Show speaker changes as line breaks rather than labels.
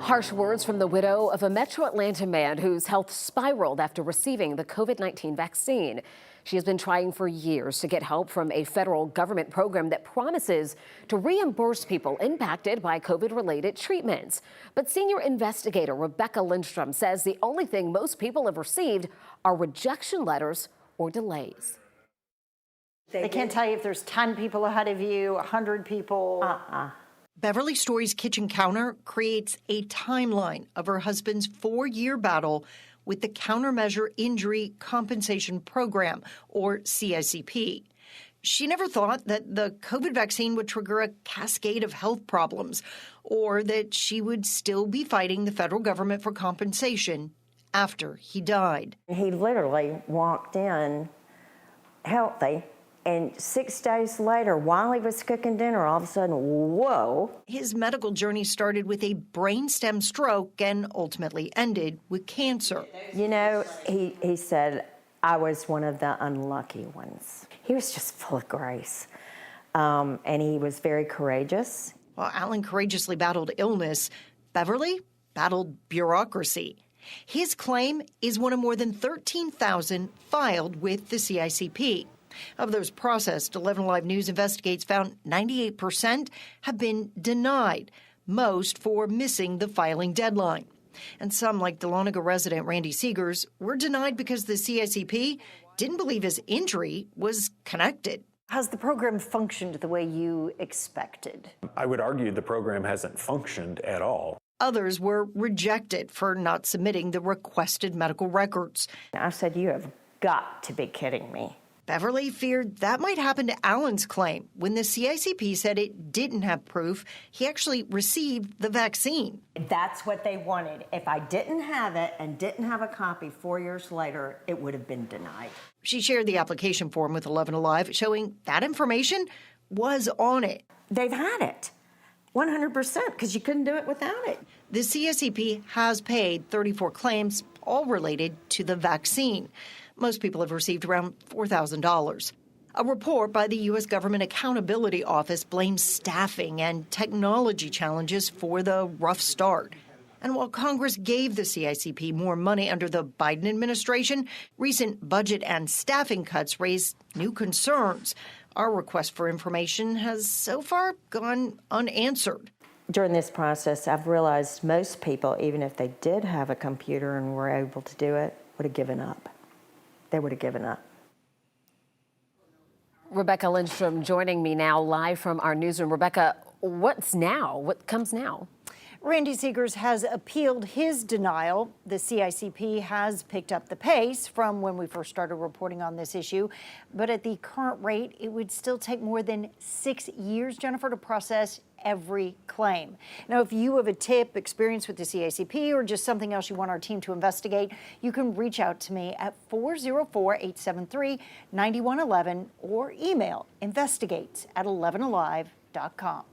Harsh words from the widow of a Metro Atlanta man whose health spiraled after receiving the COVID-19 vaccine. She has been trying for years to get help from a federal government program that promises to reimburse people impacted by COVID-related treatments. But senior investigator Rebecca Lindstrom says the only thing most people have received are rejection letters or delays.
They can't tell you if there's 10 people ahead of you, 100 people.
Beverly Story's kitchen counter creates a timeline of her husband's 4-year battle with the Countermeasure Injury Compensation Program, or CICP. She never thought that the COVID vaccine would trigger a cascade of health problems, or that she would still be fighting the federal government for compensation after he died.
He literally walked in healthy, and 6 days later, while he was cooking dinner, all of a sudden, whoa.
His medical journey started with a brainstem stroke and ultimately ended with cancer.
You know, he said, I was one of the unlucky ones. He was just full of grace, and he was very courageous.
While Alan courageously battled illness, Beverly battled bureaucracy. His claim is one of more than 13,000 filed with the CICP. Of those processed, 11 Alive News investigates found 98% have been denied, most for missing the filing deadline. And some, like Dahlonega resident Randy Seegers, were denied because the CICP didn't believe his injury was connected.
Has the program functioned the way you expected?
I would argue the program hasn't functioned at all.
Others were rejected for not submitting the requested medical records.
I said, you have got to be kidding me.
Beverly feared that might happen to Alan's claim when the CICP said it didn't have proof he actually received the vaccine.
That's what they wanted. If I didn't have it and didn't have a copy 4 years later, it would have been denied.
She shared the application form with 11 Alive, showing that information was on it.
They've had it 100% because you couldn't do it without it.
The CICP has paid 34 claims, all related to the vaccine. Most people have received around $4,000. A report by the U.S. Government Accountability Office blames staffing and technology challenges for the rough start. And while Congress gave the CICP more money under the Biden administration, recent budget and staffing cuts raised new concerns. Our request for information has so far gone unanswered.
During this process, I've realized most people, even if they did have a computer and were able to do it, would have given up. They would have given up.
Rebecca Lindstrom joining me now live from our newsroom. Rebecca, what's now? What comes now?
Randy Seegers has appealed his denial. The CICP has picked up the pace from when we first started reporting on this issue. But at the current rate, it would still take more than 6 years, Jennifer, to process every claim. Now, if you have a tip, experience with the CICP, or just something else you want our team to investigate, you can reach out to me at 404-873-9111 or email investigates@11alive.com.